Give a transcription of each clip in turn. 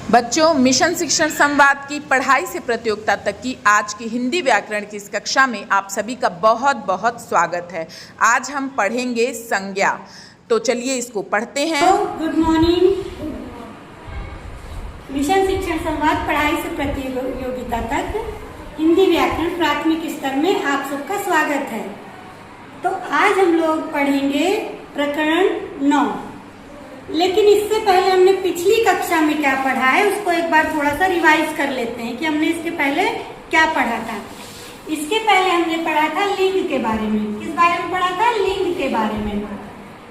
बच्चों, मिशन शिक्षण संवाद की पढ़ाई से प्रतियोगिता तक की आज की हिंदी व्याकरण की इस कक्षा में आप सभी का बहुत बहुत स्वागत है। आज हम पढ़ेंगे संज्ञा। तो चलिए इसको पढ़ते हैं। Good morning. मिशन शिक्षण संवाद पढ़ाई से प्रतियोगिता तक हिंदी व्याकरण प्राथमिक स्तर में आप सबका स्वागत है। तो आज हम लोग पढ़ेंगे प्रकरण 9। लेकिन इससे पहले हमने पिछली कक्षा में क्या पढ़ा है उसको एक बार थोड़ा सा रिवाइज कर लेते हैं कि हमने इसके पहले क्या पढ़ा था। इसके पहले हमने पढ़ा था लिंग के बारे में। किस बारे में पढ़ा था? लिंग के बारे में।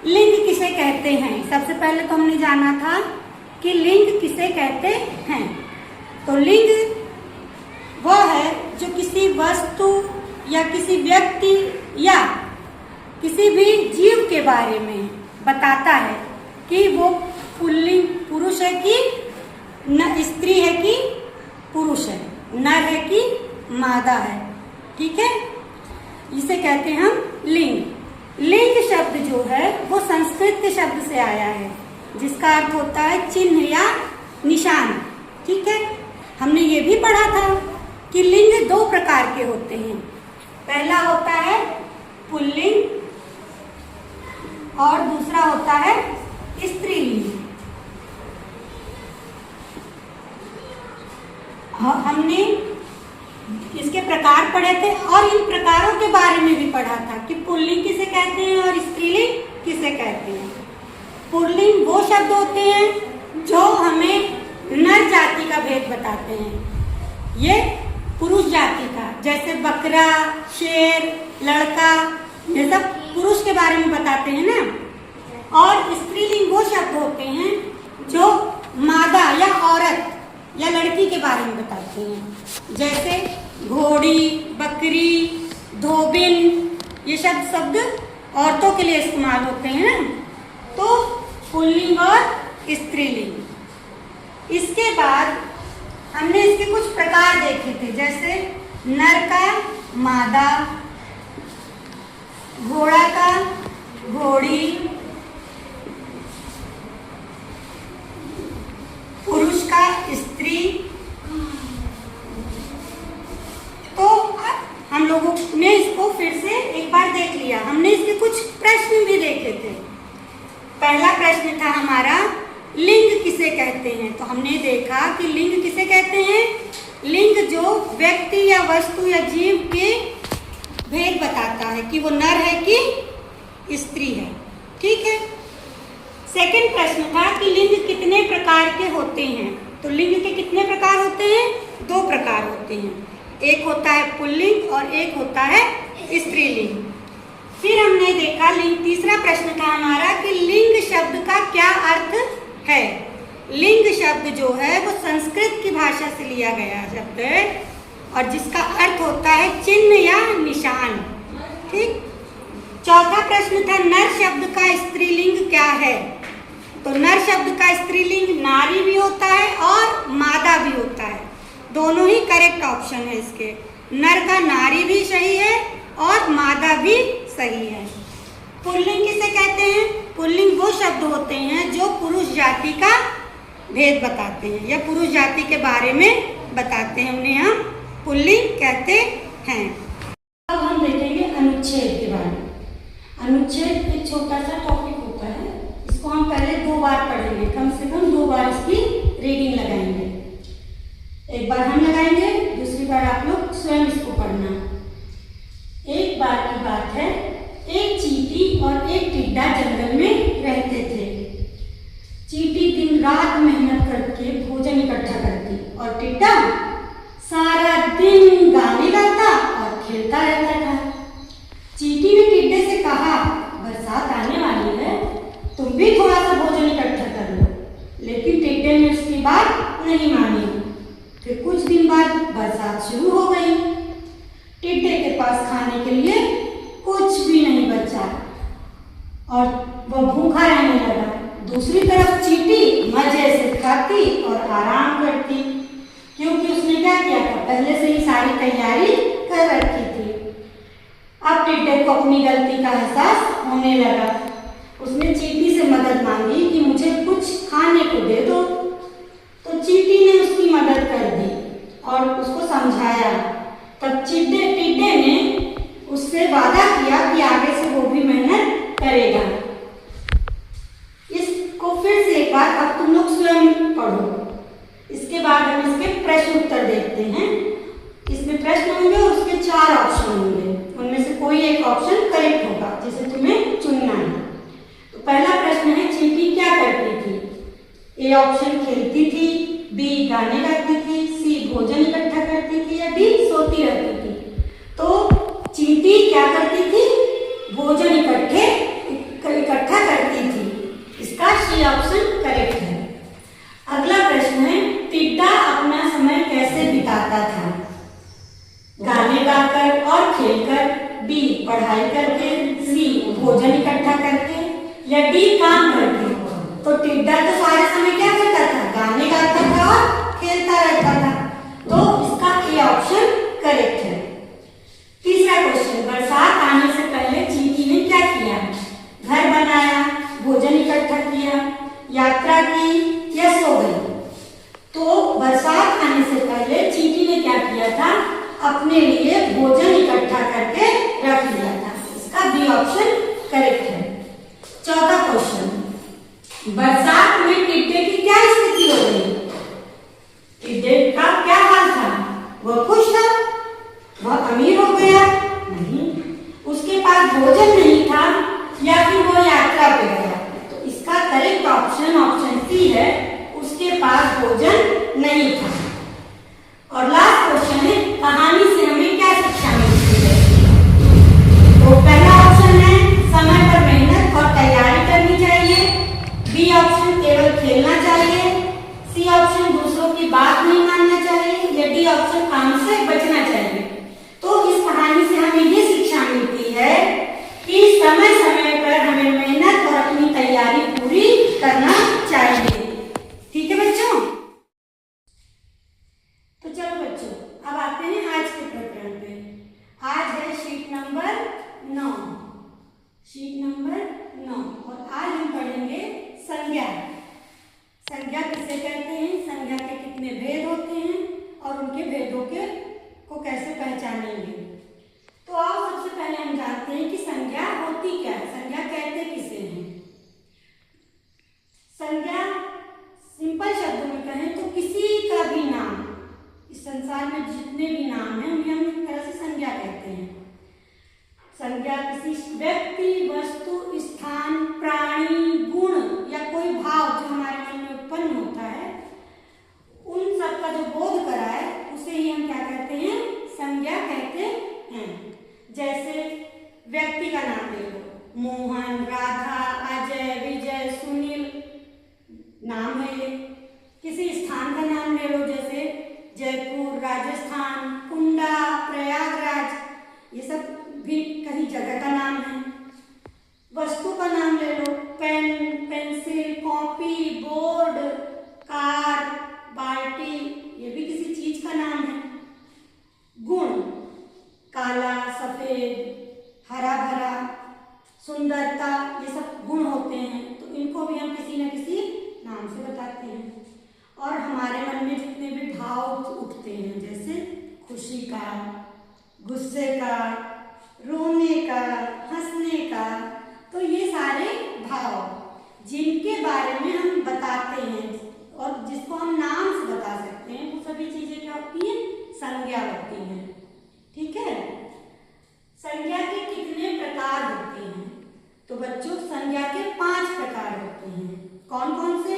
लिंग किसे कहते हैं? सबसे पहले तो हमने जाना था कि लिंग किसे कहते हैं। तो लिंग वह है जो किसी वस्तु या किसी व्यक्ति या किसी भी जीव के बारे में बताता है कि वो पुल्लिंग पुरुष है कि स्त्री है कि पुरुष है, नर है कि मादा है। ठीक है, इसे कहते हैं हम लिंग। लिंग शब्द जो है वो संस्कृत शब्द से आया है जिसका अर्थ होता है चिन्ह या निशान। ठीक है, हमने ये भी पढ़ा था कि लिंग 2 प्रकार के होते हैं। पहला होता है पुल्लिंग और दूसरा होता है स्त्रीलिंग। हमने इसके प्रकार पढ़े थे और इन प्रकारों के बारे में भी पढ़ा था कि पुल्लिंग किसे कहते हैं और स्त्रीलिंग किसे कहते हैं। पुल्लिंग वो शब्द होते हैं जो हमें नर जाति का भेद बताते हैं। ये पुरुष जाति का, जैसे बकरा, शेर, लड़का, ये सब पुरुष के बारे में बताते हैं ना। और स्त्रीलिंग वो शब्द होते हैं जो मादा या औरत या लड़की के बारे में बताते हैं, जैसे घोड़ी, बकरी, धोबिन। ये शब्द औरतों के लिए इस्तेमाल होते हैं ना। तो पुल्लिंग और स्त्रीलिंग। इसके बाद हमने इसके कुछ प्रकार देखे थे, जैसे नर का मादा, घोड़ा का घोड़ी, पुरुष का स्त्री। तो हम लोगों ने इसको फिर से एक बार देख लिया। हमने इसके कुछ प्रश्न भी देखे थे। पहला प्रश्न था हमारा लिंग किसे कहते हैं। तो हमने देखा कि लिंग किसे कहते हैं। लिंग जो व्यक्ति या वस्तु या जीव के भेद बताता है कि वो नर है कि स्त्री है। ठीक है। सेकंड प्रश्न था कि लिंग कितने प्रकार के होते हैं। तो लिंग के कितने प्रकार होते हैं? 2 प्रकार होते हैं। एक होता है पुल्लिंग और एक होता है स्त्रीलिंग। फिर हमने देखा तीसरा प्रश्न था हमारा कि लिंग शब्द का क्या अर्थ है। लिंग शब्द जो है वो संस्कृत की भाषा से लिया गया शब्द है और जिसका अर्थ होता है चिन्ह या निशान। ठीक। चौथा प्रश्न था नर शब्द का स्त्रीलिंग क्या है। तो नर शब्द का स्त्रीलिंग नारी भी होता है और मादा भी होता है। दोनों ही करेक्ट ऑप्शन है इसके। नर का नारी भी सही है और मादा भी सही है। पुल्लिंग किसे कहते हैं? पुल्लिंग वो शब्द होते हैं जो पुरुष जाति का भेद बताते हैं या पुरुष जाति के बारे में बताते हैं, उन्हें हम पुल्लिंग कहते हैं। अब हम देखेंगे अनुच्छेद के बारे में। अनुच्छेद एक छोटा सा टॉपिक होता है। इसको हम पहले 2 बार पढ़ेंगे, कम से कम 2 बार इसकी रीडिंग लगाएंगे। एक बार हम लगाएंगे, दूसरी बार आप लोग स्वयं इसको पढ़ना। एक बार की बात है, एक चींटी और एक टिड्डा जंगल में रहते थे। चींटी दिन रात मेहनत करके भोजन इकट्ठा करती और टिड्डा सारा दिन गाने गाता और खेलता रहता था। चींटी ने टिड्डे से कहा, बरसात आने वाली है, तुम भी थोड़ा सा भोजन इकट्ठा कर लो। लेकिन टिड्डे ने उसकी बात नहीं मानी। फिर कुछ दिन बाद बरसात शुरू हो गई। टिड्डे के पास खाने के लिए कुछ भी नहीं बचा और वह भूखा रहने लगा। दूसरी तरफ चींटी मजे से खाती और आराम करती, क्योंकि उसने क्या किया था, पहले से ही सारी तैयारी कर रखी थी। अब टिड्डे को अपनी गलती का एहसास होने लगा। उसने चींटी से मदद मांगी कि मुझे कुछ खाने को दे दो। तो चींटी प्रश्न उत्तर देखते हैं। इसमें प्रश्न होंगे और उसके 4 ऑप्शन होंगे, उनमें से कोई एक ऑप्शन करेक्ट होगा जिसे तुम्हें चुनना है। तो पहला प्रश्न है, चींटी क्या करती थी? ए ऑप्शन खेलती थी, बी गाने गाती थी, सी भोजन इकट्ठा करती थी या डी सोती रहती थी। तो चींटी क्या करती थी? भोजन इकट्ठा करती थी। इसका सी ऑप्शन करेक्ट है। अगला प्रश्न है, टिड्डा अपना समय कैसे बिताता था? गाने गाकर और खेलकर, बी पढ़ाई करके, सी भोजन इकट्ठा करके या डी काम करके। तो टिड्डा तो सारे समय क्या करता था? गाने गाता था और खेलता रहता था। तो इसका ए ऑप्शन करेक्ट है। तीसरा क्वेश्चन, बरसात आने से पहले चींटी ने क्या किया? घर बनाया, भोजन इकट्ठा किया, यात्रा की या सो गई? तो बरसात आने से पहले चींटी ने क्या किया था? अपने लिए भोजन इकट्ठा करके रख लिया था। इसका बी ऑप्शन करेक्ट है। चौथा क्वेश्चन, बरसात में टिड्डे की क्या स्थिति हो गई? टिड्डे का क्या हाल था? वह खुश था? वह अमीर हो गया? नहीं। उसके पास भोजन नहीं था या फिर वो यात्रा पे गया? तो इसका करेक्ट ऑप्शन सी है, उसके पास भोजन नहीं था। और लास्ट क्वेश्चन है, कहानी से हमें क्या शिक्षा मिलती है? तो पहला ऑप्शन है, समय पर मेहनत और तैयारी करनी चाहिए, बी ऑप्शन केवल खेलना चाहिए, सी ऑप्शन दूसरों की बात नहीं मानना चाहिए या डी ऑप्शन काम से बचना चाहिए। तो इस कहानी से हमें ये शिक्षा मिलती है कि समय समय पर हमें मेहनत और अपनी तैयारी पूरी करना चाहिए। ठीक है बच्चों? तो चलो बच्चों, अब आते हैं आज के प्रकरण पे। आज है शीट नंबर 9। शीट नंबर 9 और आज हम पढ़ेंगे संज्ञा। संज्ञा किसे कहते हैं, संज्ञा के कितने भेद होते हैं और उनके भेदों को कैसे पहचानेंगे। तो आओ सबसे पहले हम जानते हैं कि संज्ञा होती क्या है, संज्ञा कहते किसे हैं। संज्ञा सिंपल शब्दों में कहें तो किसी का भी नाम, इस संसार में जितने भी नाम हैं उन्हें हम एक तरह से संज्ञा कहते हैं। संज्ञा किसी व्यक्ति, वस्तु, स्थान, प्राणी, गुण या कोई भाव जो हमारे मन में उत्पन्न होता है, उन सब का जो बोध कराए उसे ही हम क्या कहते हैं? संज्ञा कहते हैं। जैसे व्यक्ति का नाम ले लो, मोहन, राधा, अजय, विजय, सुनील नाम है। किसी स्थान का नाम ले लो, जैसे जयपुर, राजस्थान, कुंडा, प्रयागराज, ये सब भी कहीं जगह का नाम है। वस्तु का नाम ले लो, pen, pencil, copy, board, car, बाल्टी, ये भी किसी चीज का नाम है। गुण, काला, सफेद, हरा भरा, सुंदरता, ये सब गुण होते हैं। तो इनको भी हम किसी न किसी नाम से बताते हैं। और हमारे मन में जितने भी भाव उठते हैं, जैसे खुशी का, गुस्से का, रोने का, हंसने का, तो ये सारे भाव जिनके बारे में हम बताते हैं और जिसको हम नाम से बता सकते हैं, वो सभी चीजें क्या होती हैं? संज्ञा होती हैं। ठीक है? संज्ञा के कितने प्रकार होते हैं? तो बच्चों, संज्ञा के 5 प्रकार होते हैं। कौन कौन से?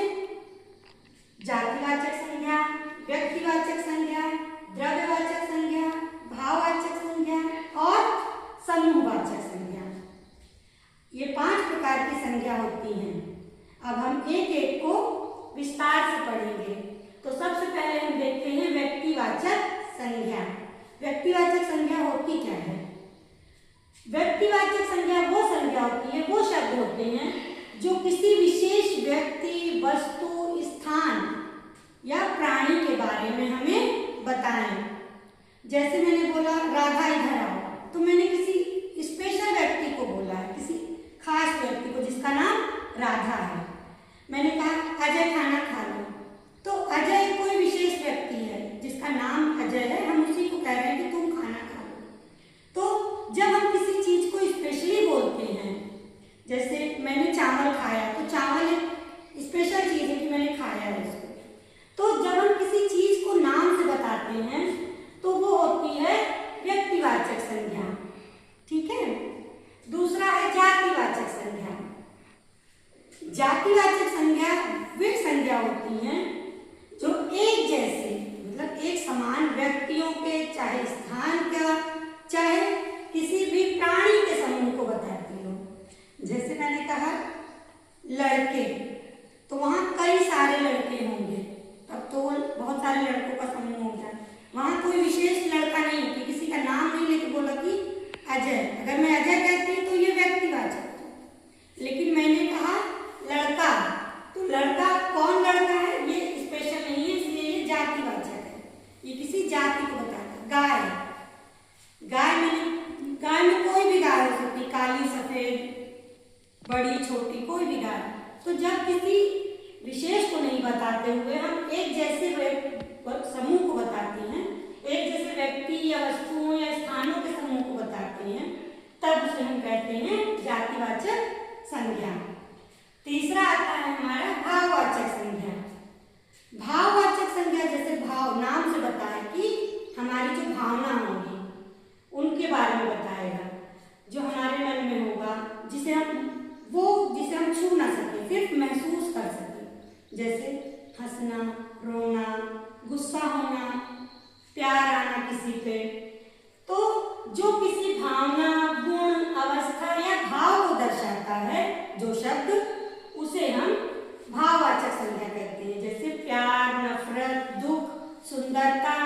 जातिवाचक संज्ञा, व्यक्तिवाचक संज्ञा, द्रव्यवाचक संज्ञा, भाववाचक संज्ञा और समूहवाचक संज्ञा। ये 5 प्रकार की संज्ञा होती हैं। अब हम एक एक को विस्तार से पढ़ेंगे। तो सबसे पहले हम देखते हैं व्यक्तिवाचक संज्ञा। व्यक्तिवाचक संज्ञा होती क्या है? व्यक्तिवाचक संज्ञा वो संज्ञा होती है, वो शब्द होते हैं जो किसी विशेष व्यक्ति, वस्तु, स्थान या प्राणी के बारे में हमें बताएं। जैसे मैंने बोला राधा इधर आओ, तो मैंने किसी स्पेशल व्यक्ति को बोला है, किसी खास व्यक्ति को जिसका नाम राधा है। मैंने कहा अजय खाना खा लो, तो अजय कोई विशेष व्यक्ति है जिसका नाम अजय है, हम उसी को कह रहे हैं कि तुम खाना खा लो। तो जब हम किसी चीज को स्पेशली बोलते हैं, जैसे मैंने चावल खाया, तो चावल एक स्पेशल चीज है कि मैंने खाया है इसको। तो जब हम किसी चीज को नाम से बता बताते हुए हम एक जैसे समूह को बताते हैं, एक जैसे व्यक्ति या वस्तुओं या स्थानों के समूह को बताते हैं, तब उसे हम कहते हैं जातिवाचक संज्ञा। तीसरा आता है हमारा भाववाचक संज्ञा। भाववाचक संज्ञा जैसे भाव नाम से बताए कि हमारी जो भावना होगी उनके बारे में बताएगा, जो हमारे मन में होगा, जिसे हम छू ना सके, सिर्फ महसूस कर सके, जैसे हंसना, रोना, गुस्सा होना, प्यार आना किसी पे। तो जो किसी भावना, गुण, अवस्था या भाव को दर्शाता है जो शब्द, उसे हम भाववाचक संज्ञा कहते हैं। जैसे प्यार, नफरत, दुख, सुंदरता,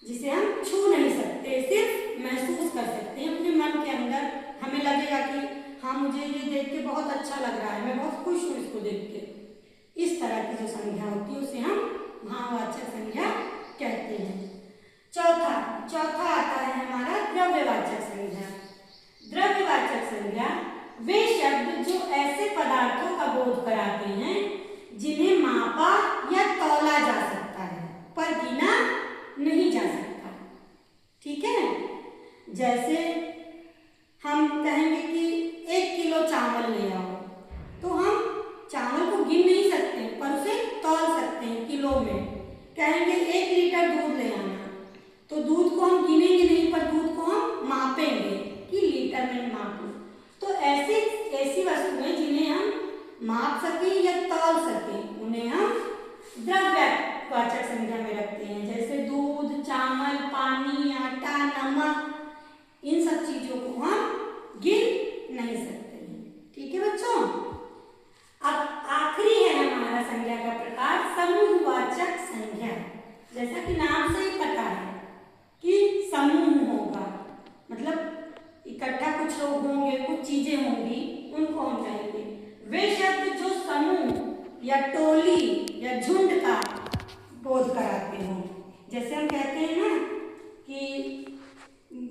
जिसे हम छू नहीं सकते, सिर्फ महसूस कर सकते हैं अपने मन के अंदर। हमें लगेगा कि हाँ, मुझे ये देख के बहुत अच्छा लग रहा है, मैं बहुत खुश हूँ इसको देख के। इस तरह की जो संज्ञा होती है उसे हम भाववाचक संज्ञा कहते हैं। चौथा आता है हमारा द्रव्यवाचक संज्ञा। द्रव्यवाचक संज्ञा वे शब्द जो ऐसे पदार्थों का बोध कराते हैं जिन्हें मापा या तौला जा सकता है पर गिना नहीं जा सकता। ठीक है, जैसे हम कहेंगे कि 1 किलो चावल ले आओ, तो हम चावल को गिन नहीं सकते पर उसे तौल सकते हैं किलो में। कहेंगे 1 लीटर दूध ले आना, तो दूध को हम गिनेंगे नहीं पर दूध को हम मापेंगे कि लीटर में मापूं। तो ऐसी वस्तुएं जिन्हें हम माप सकें या तौल सकें, उन्हें हम द्रव्यवाचक संज्ञा में रखते हैं। जैसे दूध, चावल, पानी, आटा, नमक, इन सब चीजों को हम गिन नहीं सकते हैं। ठीक है बच्चों, अब आखिरी है हमारा संज्ञा का प्रकार समूहवाचक संज्ञा। जैसा कि नाम से ही पता है कि समूह होगा, मतलब इकट्ठा कुछ लोग होंगे, कुछ चीजें होंगी, उनको हम कहेंगे। वे शब्द जो समूह या टोली या झुंड का बोध कराते हों। जैसे हम कहते हैं ना कि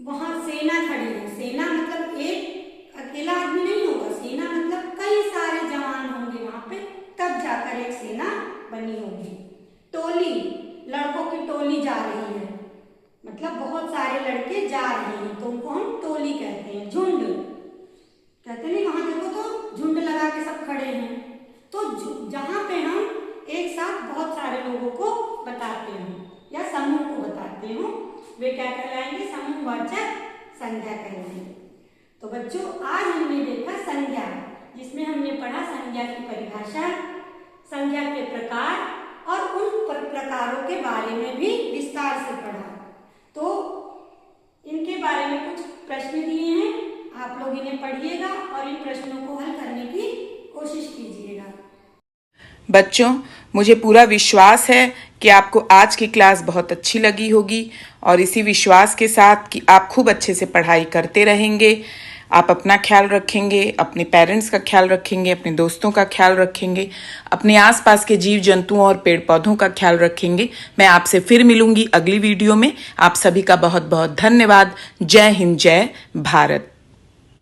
वहां सेना खड़ी है, सेना मतलब एक अकेला आदमी नहीं होगा, सेना मतलब कई सारे जवान होंगे वहां पे, तब जाकर एक सेना बनी होगी। टोली, लड़कों की टोली जा रही है, मतलब बहुत सारे लड़के जा रहे हैं, तो उनको हम टोली कहते हैं। झुंड कहते नहीं, वहां देखो तो झुंड लगा के सब खड़े हैं, तो जहां पे हम एक साथ बहुत सारे लोगों को बताते हैं या समूह को बताते हो, वे क्या कहलाएंगे? समूहवाचक संज्ञा कहलाएंगे। तो बच्चों, आज हमने देखा संज्ञा, जिसमें हमने पढ़ा संज्ञा की परिभाषा, संज्ञा के प्रकार और उन प्रकारों के बारे में भी विस्तार से पढ़ा। तो इनके बारे में कुछ प्रश्न दिए हैं, आप लोग इन्हें पढ़िएगा और इन प्रश्नों को हल करने की कोशिश कीजिएगा। बच्चों, मुझे पूरा विश्वास है कि आपको आज की क्लास बहुत अच्छी लगी होगी और इसी विश्वास के साथ कि आप खूब अच्छे से पढ़ाई करते रहेंगे, आप अपना ख्याल रखेंगे, अपने पेरेंट्स का ख्याल रखेंगे, अपने दोस्तों का ख्याल रखेंगे, अपने आसपास के जीव जंतुओं और पेड़ पौधों का ख्याल रखेंगे। मैं आपसे फिर मिलूंगी अगली वीडियो में। आप सभी का बहुत बहुत धन्यवाद। जय हिंद, जय भारत।